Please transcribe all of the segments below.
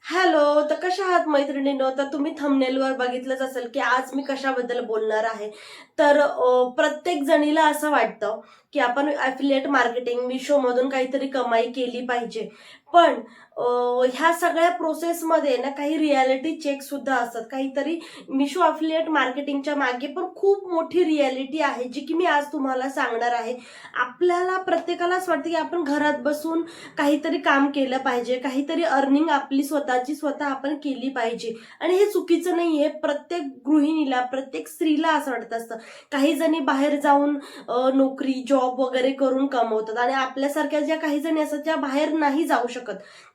Hello, तर कशा आहात मैत्रिणींनो? तर तुम्ही थंबनेलवर बघितलंच असेल की आज मी कशाबद्दल बोलणार आहे. तर प्रत्येक जणीला असं वाटतं की आपण ॲफिलिएट मार्केटिंग मिशोमधून काहीतरी कमाई केली पाहिजे. पण ह्या सगळ्या प्रोसेसमध्ये ना काही रिॲलिटी चेक सुद्धा असतात. काहीतरी मिशो ॲफिलिएट मार्केटिंगच्या मागे पण खूप मोठी रिॲलिटी आहे, जी की मी आज तुम्हाला सांगणार आहे. आपल्याला प्रत्येकाला असं वाटतं की आपण घरात बसून काहीतरी काम केलं पाहिजे, काहीतरी अर्निंग आपली स्वतःची स्वतः आपण केली पाहिजे आणि हे चुकीचं नाहीये. प्रत्येक गृहिणीला, प्रत्येक स्त्रीला असं वाटत असतं. काही जणी बाहेर जाऊन नोकरी, जॉब वगैरे करून कमवतात आणि आपल्यासारख्या ज्या काही जणी असतात त्या बाहेर नाही जाऊ शकत.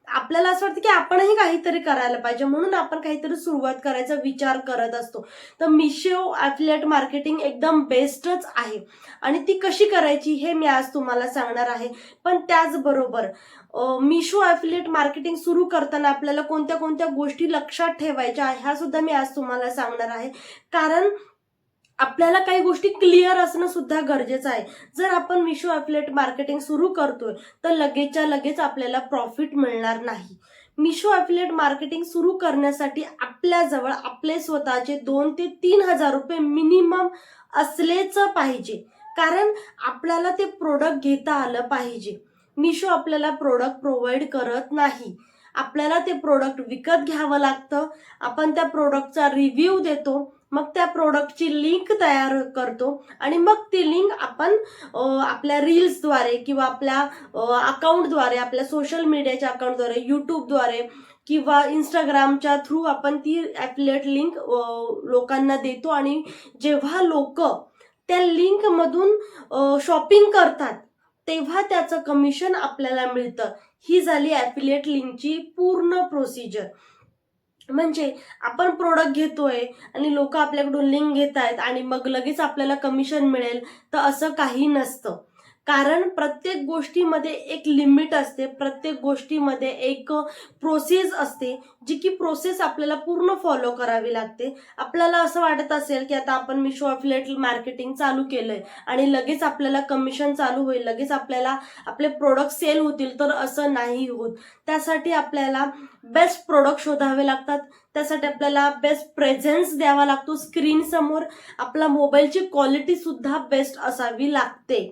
आपल्याला असं वाटतं की आपणही काहीतरी करायला पाहिजे, म्हणून आपण काहीतरी सुरुवात करायचा विचार करत असतो. तर मिशो ॲफिलिएट मार्केटिंग एकदम बेस्टच आहे आणि ती कशी करायची हे मी आज तुम्हाला सांगणार आहे. पण त्याचबरोबर मिशो ॲफिलिएट मार्केटिंग सुरू करताना आपल्याला कोणत्या कोणत्या गोष्टी लक्षात ठेवायच्या ह्या सुद्धा मी आज तुम्हाला सांगणार आहे. कारण आपल्याला काही गोष्टी क्लिअर असणं सुद्धा गरजेचं आहे. जर आपण मिशो ॲफिलिएट मार्केटिंग सुरू करतोय तर लगेचच्या लगेच आपल्याला प्रॉफिट मिळणार नाही. मिशो ॲफिलिएट मार्केटिंग सुरू करण्यासाठी आपल्याजवळ आपले स्वतःचे 2 ते 3,000 रुपये मिनिमम असलेच पाहिजे. कारण आपल्याला ते प्रोडक्ट घेता आलं पाहिजे. मिशो आपल्याला प्रोडक्ट प्रोव्हाइड करत नाही. आपल्याला ते प्रोडक्ट विकत घ्यावं लागतं. आपण त्या प्रोडक्टचा रिव्ह्यू देतो. मग त्या प्रोडक्टची लिंक तयार करतो आणि मग ती लिंक आपण आपल्या रील्सद्वारे किंवा आपल्या अकाउंटद्वारे, आपल्या सोशल मीडियाच्या अकाउंटद्वारे, यूट्यूबद्वारे किंवा इंस्टाग्रामच्या थ्रू आपण ती ॲफिलिएट लिंक लोकांना देतो आणि जेव्हा लोक त्या लिंकमधून शॉपिंग करतात तेव्हा त्याचं कमिशन आपल्याला मिळतं. ही झाली ॲफिलिएट लिंकची पूर्ण प्रोसिजर. म्हणजे आपण प्रोडक्ट घेतोय आणि लोक आपल्याकडून लिंक घेतायत आणि मग लगेच आपल्याला कमिशन मिळेल, तर असं काही नसतं. कारण प्रत्येक गोष्टीमध्ये एक लिमिट असते, प्रत्येक गोष्टीमध्ये एक प्रोसेस असते, जी की प्रोसेस आपल्याला पूर्ण फॉलो करावी लागते. आपल्याला असं वाटत असेल की आता आपण मिशो ॲफिलिएट मार्केटिंग चालू केलंय आणि लगेच आपल्याला कमिशन चालू होईल, लगेच आपल्याला आपले प्रोडक्ट सेल होतील, तर असं नाही होत. त्यासाठी आपल्याला बेस्ट प्रोडक्ट शोधावे लागतात. त्यासाठी आपल्याला बेस्ट प्रेझेन्स द्यावा लागतो स्क्रीन समोर. आपला मोबाईलची क्वालिटी सुद्धा बेस्ट असावी लागते.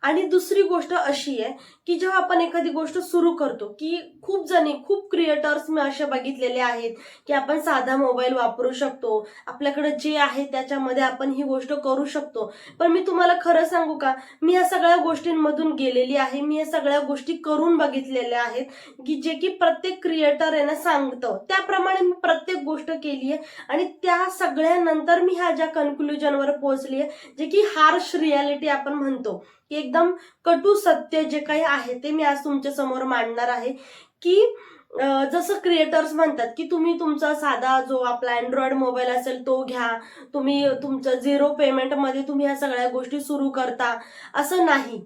आणि दुसरी गोष्ट अशी आहे की जेव्हा आपण एखादी गोष्ट सुरू करतो, की खूप जणी, खूप क्रिएटर्स मी असे बघितलेले आहेत की आपण साधा मोबाईल वापरू शकतो, आपल्याकडे जे आहे त्याच्यामध्ये आपण ही गोष्ट करू शकतो. पण मी तुम्हाला खरं सांगू का, मी या सगळ्या गोष्टींमधून गेलेली आहे. मी या सगळ्या गोष्टी करून बघितलेल्या आहेत की जे की प्रत्येक क्रिएटर आहे ना सांगतं त्याप्रमाणे मी प्रत्येक गोष्ट केली आहे आणि त्या सगळ्यानंतर मी ह्या ज्या कन्क्लुजनवर पोहोचली आहे, जे की हार्श रियालिटी आपण म्हणतो, की एकदम कटू सत्य जे काही आहे ते मी आज तुमच्या समोर मांडणार आहे. की जसं क्रिएटर्स म्हणतात की तुम्ही तुमचा साधा जो आपला अँड्रॉइड मोबाईल असेल तो घ्या, तुम्ही तुमचं 0 पेमेंटमध्ये तुम्ही ह्या सगळ्या गोष्टी सुरू करता, असं नाही.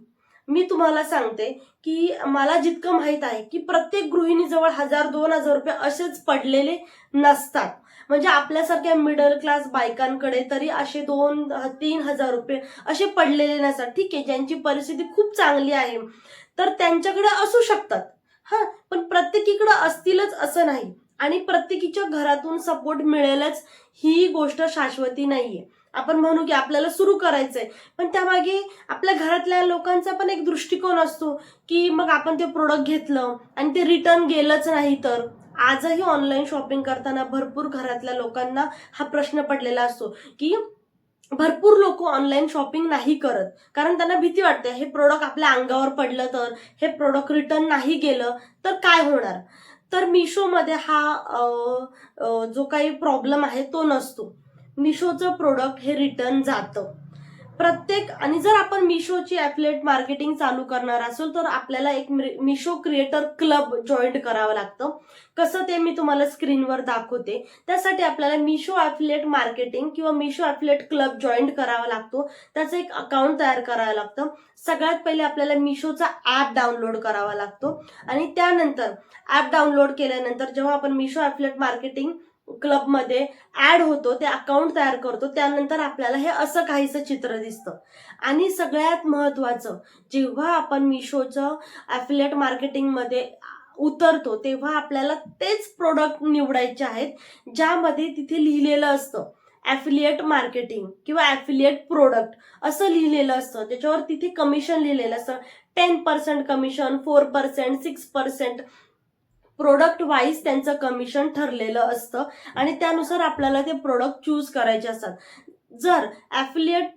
मी तुम्हाला सांगते की मला जितकं माहित आहे की प्रत्येक गृहिणीजवळ 1,000-2,000 रुपये असेच पडलेले नसतात. म्हणजे आपल्यासारख्या मिडल क्लास बायकांकडे तरी असे 2-3,000 रुपये असे पडलेले नसतात. ठीक आहे, ज्यांची परिस्थिती खूप चांगली आहे तर त्यांच्याकडे असू शकतात. हा, पण प्रत्येकीकडे असतीलच असं नाही आणि प्रत्येकीच्या घरातून सपोर्ट मिळेलच ही गोष्ट शाश्वती नाहीये. आपण म्हणू की आपल्याला सुरू करायचंय, पण त्यामागे आपल्या घरातल्या लोकांचा पण एक दृष्टिकोन असतो की मग आपण ते प्रोडक्ट घेतलं आणि ते रिटर्न गेलंच नाही तर. आजही ऑनलाईन शॉपिंग करताना भरपूर घरातल्या लोकांना हा प्रश्न पडलेला असतो की भरपूर लोक ऑनलाईन शॉपिंग नाही करत. कारण त्यांना भीती वाटते, हे प्रोडक्ट आपल्या अंगावर पडलं तर, हे प्रोडक्ट रिटर्न नाही गेलं तर काय होणार. तर मिशोमध्ये हा जो काही प्रॉब्लेम आहे तो नसतो. मिशोचं प्रोडक्ट हे रिटर्न जातं प्रत्येक. आणि जर आपण मिशोची ॲफिलिएट मार्केटिंग चालू करणार असेल तर आपल्याला एक मिशो क्रिएटर क्लब जॉईन करावं लागतं. कसं ते मी तुम्हाला स्क्रीनवर दाखवते. त्यासाठी आपल्याला मिशो ॲफिलिएट मार्केटिंग किंवा मिशो ॲफिलिएट क्लब जॉईन करावा लागतो. त्याचं एक अकाउंट तयार करावं लागतं. सगळ्यात पहिले आपल्याला मिशोचा ॲप डाउनलोड करावा लागतो आणि त्यानंतर ॲप डाउनलोड केल्यानंतर जेव्हा आपण मिशो ॲफिलिएट मार्केटिंग क्लबमध्ये ऍड होतो, ते अकाउंट तयार करतो, त्यानंतर आपल्याला हे असं काहीसं चित्र दिसतं. आणि सगळ्यात महत्वाचं, जेव्हा आपण मिशोचं ॲफिलिएट मार्केटिंगमध्ये उतरतो तेव्हा आपल्याला तेच प्रोडक्ट निवडायचे आहेत ज्यामध्ये तिथे लिहिलेलं असतं ॲफिलिएट मार्केटिंग किंवा ॲफिलिएट प्रोडक्ट असं लिहिलेलं असतं. त्याच्यावर तिथे कमिशन लिहिलेलं असतं, 10% कमिशन, 4%, 6%, प्रोडक्ट वाईज त्यांचं कमिशन ठरलेलं असतं आणि त्यानुसार आपल्याला ते प्रोडक्ट चूज करायचे असतात. जर ॲफिलिएट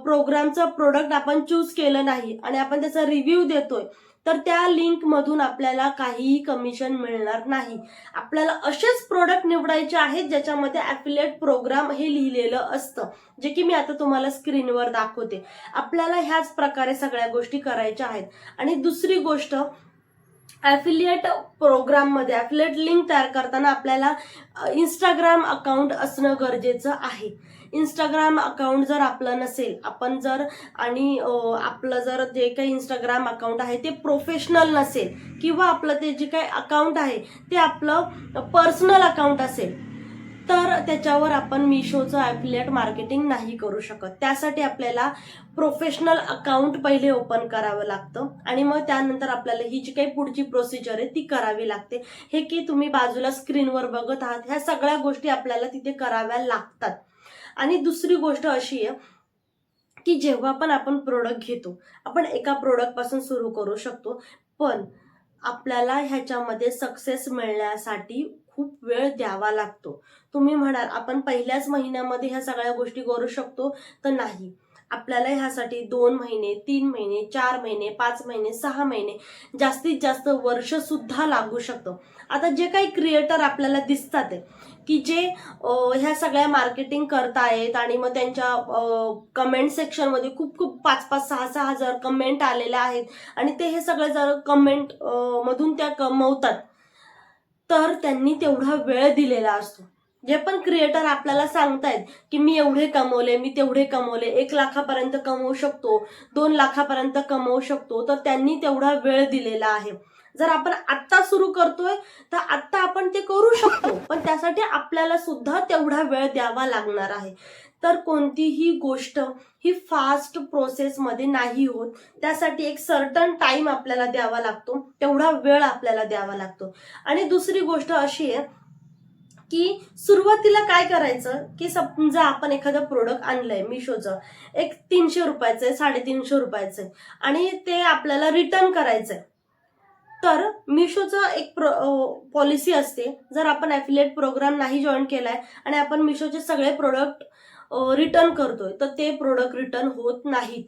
प्रोग्रामचं प्रोडक्ट आपण चूज केलं नाही आणि आपण त्याचा रिव्ह्यू देतोय तर त्या लिंक मधून आपल्याला काहीही कमिशन मिळणार नाही. आपल्याला असेच प्रोडक्ट निवडायचे आहेत ज्याच्यामध्ये ॲफिलिएट प्रोग्राम हे लिहिलेलं असतं, जे की मी आता तुम्हाला स्क्रीनवर दाखवते. आपल्याला ह्याच प्रकारे सगळ्या गोष्टी करायच्या आहेत. आणि दुसरी गोष्ट, ॲफिलिएट प्रोग्राममध्ये ॲफिलिएट लिंक तयार करताना आपल्याला इंस्टाग्राम अकाउंट असणं गरजेचं आहे. इंस्टाग्राम अकाउंट जर आपलं नसेल, आपण जर आणि आपलं जर जे काही इंस्टाग्राम अकाउंट आहे ते प्रोफेशनल नसेल किंवा आपलं ते जे काही अकाउंट आहे ते आपलं पर्सनल अकाउंट असेल तर त्याच्यावर आपण मिशोचं ॲफिलिएट मार्केटिंग नाही करू शकत. त्यासाठी आपल्याला प्रोफेशनल अकाउंट पहिले ओपन करावं लागतं आणि मग त्यानंतर आपल्याला ही जी काही पुढची प्रोसिजर आहे ती करावी लागते. हे की तुम्ही बाजूला स्क्रीनवर बघत आहात, ह्या सगळ्या गोष्टी आपल्याला तिथे कराव्या लागतात. आणि दुसरी गोष्ट अशी आहे की जेव्हा पण आपण प्रोडक्ट घेतो, आपण एका प्रोडक्ट पासून सुरू करू शकतो, पण आपल्याला ह्याच्यामध्ये सक्सेस मिळण्यासाठी खूप वेळ द्यावा लागतो. तुम्ही म्हणाल आपण पहिल्याच महिन्यामध्ये ह्या सगळ्या गोष्टी करू शकतो, तर नाही. आपल्याला ह्यासाठी 2 महिने, 3 महिने, 4 महिने, 5 महिने, 6 महिने, जास्तीत जास्त वर्ष सुद्धा लागू शकतं. आता जे काही क्रिएटर आपल्याला दिसतात आहे की जे ह्या सगळ्या मार्केटिंग करतायत आणि मग त्यांच्या कमेंट सेक्शनमध्ये खूप खूप 5-5, 6-6 हजार कमेंट आलेल्या आहेत आणि ते हे सगळे जर कमेंट मधून त्या कमवतात, तर त्यांनी तेवढा वेळ दिलेला असतो. जे पण क्रिएटर आपल्याला सांगतायत की मी एवढे कमवले, मी तेवढे कमवले, 1 लाखापर्यंत कमवू शकतो, 2 लाखापर्यंत कमवू शकतो, तर त्यांनी तेवढा वेळ दिलेला आहे. जर आपण आत्ता सुरू करतोय तर आत्ता आपण ते करू शकतो, पण त्यासाठी आपल्याला सुद्धा तेवढा वेळ द्यावा लागणार आहे. तर कोणतीही गोष्ट ही फास्ट प्रोसेसमध्ये नाही होत. त्यासाठी एक सर्टन टाइम आपल्याला द्यावा लागतो, तेवढा वेळ आपल्याला द्यावा लागतो. आणि दुसरी गोष्ट अशी आहे की सुरुवातीला काय करायचं की समजा आपण एखादं प्रोडक्ट आणलंय मिशोचं, एक 300 रुपयाचं आहे, 350 रुपयाचं आहे आणि ते आपल्याला रिटर्न करायचंय. तर मिशोचं एक पॉलिसी असते, जर आपण ॲफिलिएट प्रोग्राम नाही जॉईन केलाय आणि आपण मिशोचे सगळे प्रोडक्ट रिटर्न करतोय तर ते प्रोडक्ट रिटर्न होत नाहीत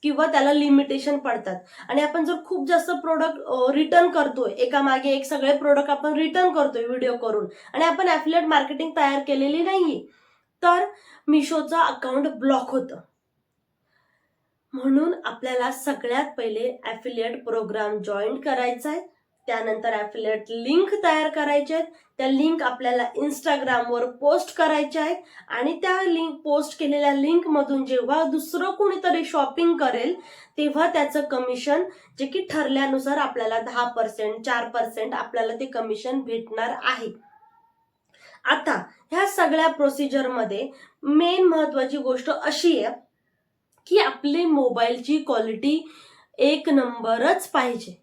किंवा त्याला लिमिटेशन पडतात. आणि आपण जर खूप जास्त प्रोडक्ट रिटर्न करतोय, एका मागे एक सगळे प्रोडक्ट आपण रिटर्न करतोय व्हिडिओ करून आणि आपण ॲफिलिएट मार्केटिंग तयार केलेली नाहीये, तर मिशोचं अकाउंट ब्लॉक होतं. म्हणून आपल्याला सगळ्यात पहिले ॲफिलिएट प्रोग्राम जॉईन करायचा आहे, त्यानंतर ॲफिलिएट लिंक तयार करायचे आहेत, त्या लिंक आपल्याला इंस्टाग्रामवर पोस्ट करायच्या आहेत आणि त्या लिंक पोस्ट केलेल्या लिंकमधून जेव्हा दुसरं कोणीतरी शॉपिंग करेल तेव्हा त्याचं कमिशन जे की ठरल्यानुसार आपल्याला 10%, 4% आपल्याला ते कमिशन भेटणार आहे. आता ह्या सगळ्या प्रोसिजरमध्ये मेन महत्वाची गोष्ट अशी आहे की आपली मोबाईलची क्वालिटी 1 नंबरच पाहिजे.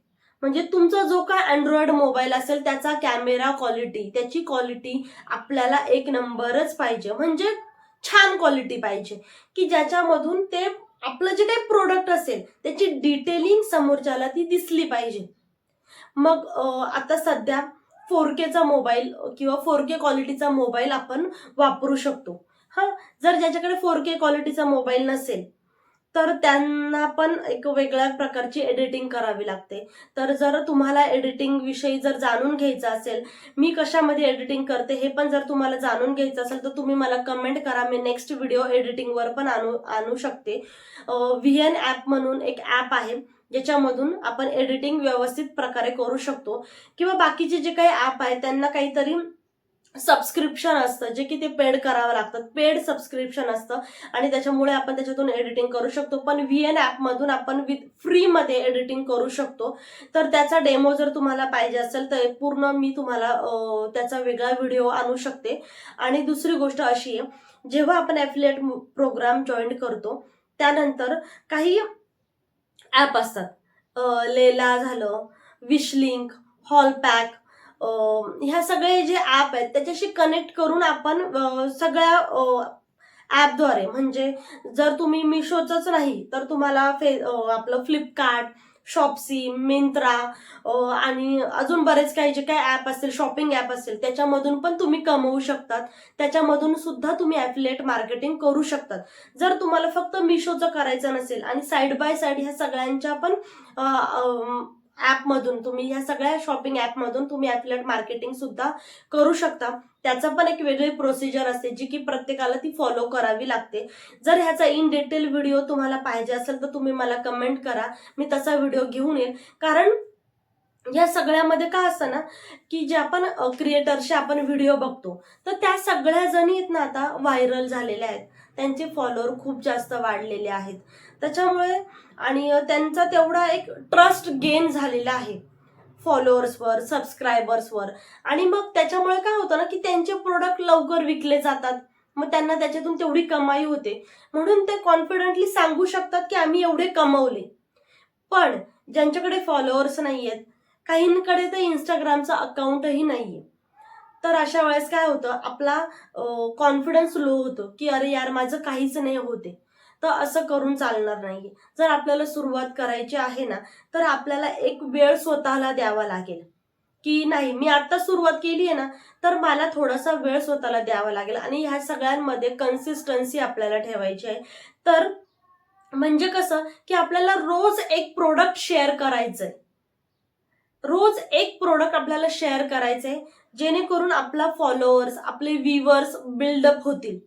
म्हणजे तुमचा जो काय अँड्रॉइड मोबाईल असेल त्याचा कॅमेरा क्वालिटी, त्याची क्वालिटी आपल्याला 1 नंबरच पाहिजे. म्हणजे छान क्वालिटी पाहिजे की ज्याच्यामधून ते आपलं जे काही प्रोडक्ट असेल त्याची डिटेलिंग समोरच्याला ती दिसली पाहिजे. मग आता सध्या 4Kचा मोबाईल किंवा 4K क्वालिटीचा मोबाईल आपण वापरू शकतो. जर ज्याच्याकडे 4K क्वालिटीचा मोबाईल नसेल तर त्यांना पण एक वेगळ्या प्रकारची एडिटिंग करावी लागते. तर जर तुम्हाला एडिटिंग विषयी जर जाणून घ्यायचं असेल, मी कशामध्ये एडिटिंग करते हे पण जर तुम्हाला जाणून घ्यायचं असेल तर तुम्ही मला कमेंट करा. मी नेक्स्ट व्हिडिओ एडिटिंगवर पण आणू शकते. VN ॲप म्हणून एक ॲप आहे ज्याच्यामधून आपण एडिटिंग व्यवस्थित प्रकारे करू शकतो किंवा बाकीचे जे काही ॲप आहेत त्यांना काहीतरी सबस्क्रिप्शन असतं, जे की ते पेड करावं लागतं, पेड सबस्क्रिप्शन असतं आणि त्याच्यामुळे आपण त्याच्यातून एडिटिंग करू शकतो. पण VN ॲपमधून आपण फ्रीमध्ये एडिटिंग करू शकतो. तर त्याचा डेमो जर तुम्हाला पाहिजे असेल तर पूर्ण मी तुम्हाला त्याचा वेगळा व्हिडिओ आणू शकते. आणि दुसरी गोष्ट अशी आहे, जेव्हा आपण ॲफिलिएट प्रोग्राम जॉईन करतो त्यानंतर काही ॲप असतात. लेला झालं, विशलिंक, हॉलपॅक, ह्या सगळे जे ॲप आहेत त्याच्याशी कनेक्ट करून आपण सगळ्या ॲपद्वारे, म्हणजे जर तुम्ही मिशोचंच नाही तर तुम्हाला आपलं फ्लिपकार्ट, शॉप्सी, मिंत्रा आणि अजून बरेच काही जे काही ॲप असतील, शॉपिंग ॲप असतील, त्याच्यामधून पण तुम्ही कमवू शकतात. त्याच्यामधून सुद्धा तुम्ही ॲफिलिएट मार्केटिंग करू शकतात. जर तुम्हाला फक्त मिशोचं करायचं नसेल आणि साईड बाय साईड ह्या सगळ्यांच्या पण ॲपमधून तुम्ही, ह्या सगळ्या शॉपिंग ॲपमधून तुम्ही ॲफिलिएट मार्केटिंग सुद्धा करू शकता. त्याचा पण एक वेगळी प्रोसिजर असते जी की प्रत्येकाला ती फॉलो करावी लागते. जर ह्याचा इन डिटेल व्हिडिओ तुम्हाला पाहिजे असेल तर तुम्ही मला कमेंट करा, मी तसा व्हिडिओ घेऊन येईल. कारण या सगळ्यामध्ये काय असतं ना, की जे आपण क्रिएटरचे आपण व्हिडिओ बघतो तर त्या सगळ्या जणी आहेत ना आता व्हायरल झालेल्या आहेत, त्यांचे फॉलोअर खूप जास्त वाढलेले आहेत. त्याच्यामुळे आणि त्यांचा तेवढा एक ट्रस्ट गेन झालेला आहे फॉलोअर्सवर, सबस्क्रायबर्सवर. आणि मग त्याच्यामुळे काय होतं ना, की त्यांचे प्रोडक्ट लवकर विकले जातात, मग त्यांना त्याच्यातून तेवढी कमाई होते. म्हणून ते कॉन्फिडंटली सांगू शकतात की आम्ही एवढे कमवले. पण ज्यांच्याकडे फॉलोअर्स नाहीयेत, काहींकडे तर इंस्टाग्रामचं अकाउंटही नाहीये, तर अशा वेळेस काय होतं, आपला कॉन्फिडन्स लो होतो की अरे यार माझं काहीच नाही होते. तर असं करून चालणार नाहीये. जर आपल्याला सुरुवात करायची आहे ना, तर आपल्याला एक वेळ स्वतःला द्यावा लागेल, की नाही मी आता सुरुवात केली आहे ना, तर मला थोडासा वेळ स्वतःला द्यावा लागेल आणि ह्या सगळ्यांमध्ये कन्सिस्टन्सी आपल्याला ठेवायची आहे. तर म्हणजे कसं, की आपल्याला रोज एक प्रोडक्ट शेअर करायचंय. रोज एक प्रोडक्ट आपल्याला शेअर करायचंय, जेणेकरून आपला फॉलोअर्स, आपले व्ह्यूअर्स बिल्डअप होतील.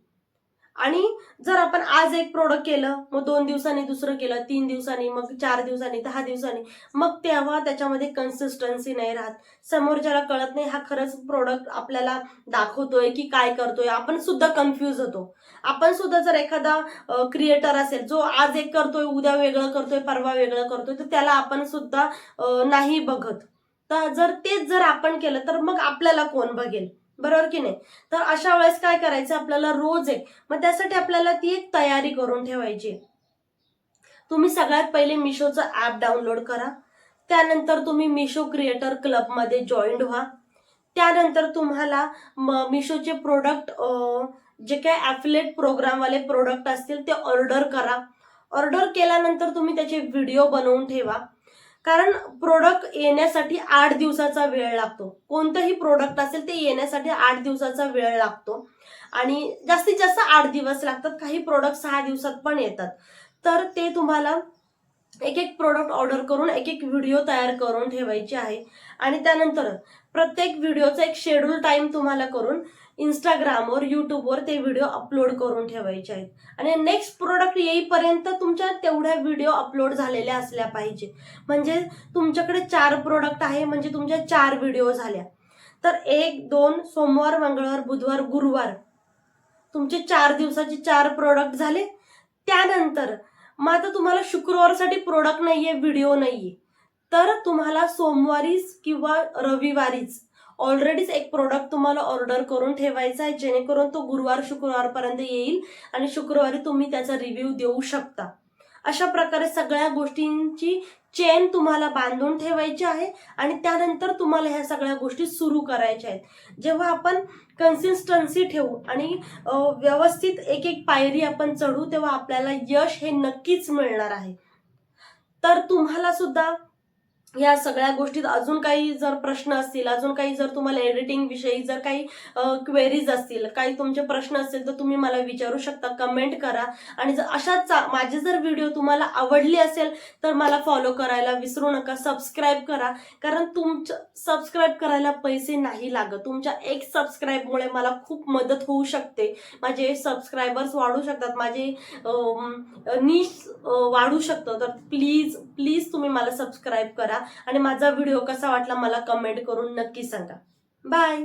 आणि जर आपण आज एक प्रोडक्ट केलं, मग 2 दिवसांनी दुसरं केलं, 3 दिवसांनी, मग 4 दिवसांनी, 10 दिवसांनी, मग तेव्हा त्याच्यामध्ये कन्सिस्टन्सी नाही राहत. समोरच्याला कळत नाही हा खरंच प्रोडक्ट आपल्याला दाखवतोय की काय करतोय. आपण सुद्धा कन्फ्यूज होतो. आपण सुद्धा जर एखादा क्रिएटर असेल जो आज एक करतोय, उद्या वेगळं करतोय, परवा वेगळं करतोय, तर त्याला आपण सुद्धा नाही बघत. तर तेच जर आपण केलं तर मग आपल्याला कोण बघेल, बरोबर की नाही? तर अशा वेळेस काय करायचं, आपल्याला रोज एक, मग त्यासाठी आपल्याला ती एक तयारी करून ठेवायची. तुम्ही सगळ्यात पहिले मिशोचं ॲप डाउनलोड करा. त्यानंतर तुम्ही मिशो क्रिएटर क्लबमध्ये जॉईंट व्हा. त्यानंतर तुम्हाला मिशोचे प्रोडक्ट, जे काही ॲफिलिएट प्रोग्रामवाले प्रोडक्ट असतील ते ऑर्डर करा. ऑर्डर केल्यानंतर तुम्ही त्याचे व्हिडिओ बनवून ठेवा. कारण प्रोडक्ट येण्यासाठी 8 दिवसाचा वेळ लागतो. कोणतंही प्रोडक्ट असेल ते येण्यासाठी 8 दिवसाचा वेळ लागतो आणि जास्तीत जास्त 8 दिवस लागतात. काही प्रोडक्ट 6 दिवसात पण येतात. तर ते तुम्हाला एक एक प्रोडक्ट ऑर्डर करून एक एक व्हिडिओ तयार करून ठेवायची आहे. आणि त्यानंतर प्रत्येक व्हिडिओचा एक शेड्यूल टाइम तुम्हाला करून इंस्टाग्रामवर, युट्यूबवर ते व्हिडिओ अपलोड करून ठेवायचे आहेत. आणि नेक्स्ट प्रोडक्ट येईपर्यंत तुमच्या तेवढ्या व्हिडिओ अपलोड झालेल्या असल्या पाहिजे. म्हणजे तुमच्याकडे 4 प्रोडक्ट आहे म्हणजे तुमच्या 4 व्हिडिओ झाल्या. तर 1, 2, सोमवार, मंगळवार, बुधवार, गुरुवार तुमचे 4 दिवसाचे 4 प्रोडक्ट झाले. त्यानंतर मग आता तुम्हाला शुक्रवारसाठी प्रोडक्ट नाहीये, व्हिडिओ नाहीये, तर तुम्हाला सोमवारीच किंवा रविवारीच ऑलरेडीच एक प्रोडक्ट तुम्हाला ऑर्डर करून ठेवायचा आहे, जेणेकरून तो गुरुवार शुक्रवारपर्यंत येईल आणि शुक्रवारी तुम्ही त्याचा रिव्ह्यू देऊ शकता. अशा प्रकारे सगळ्या गोष्टींची चेन तुम्हाला बांधून ठेवायची आहे आणि त्यानंतर तुम्हाला ह्या सगळ्या गोष्टी सुरू करायच्या आहेत. जेव्हा आपण कन्सिस्टन्सी ठेवू आणि व्यवस्थित एक एक पायरी आपण चढू, तेव्हा आपल्याला यश हे नक्कीच मिळणार आहे. तर तुम्हाला सुद्धा या सगळ्या गोष्टीत अजून काही जर प्रश्न असतील, अजून काही जर तुम्हाला एडिटिंग विषयी जर काही क्वेरीज असतील, काही तुमचे प्रश्न असतील, तर तुम्ही मला विचारू शकता, कमेंट करा. आणि जर अशाच माझे जर व्हिडिओ तुम्हाला आवडले असेल तर मला फॉलो करायला विसरू नका, सबस्क्राईब करा. कारण तुमचं सबस्क्राईब करायला पैसे नाही लागत. तुमच्या एक सबस्क्राईबमुळे मला खूप मदत होऊ शकते. माझे सबस्क्रायबर्स वाढू शकतात, माझे नीश वाढू शकतं. तर प्लीज प्लीज तुम्ही मला सबस्क्राईब करा आणि माझा व्हिडिओ कसा वाटला मला कमेंट करून नक्की सांगा. बाय.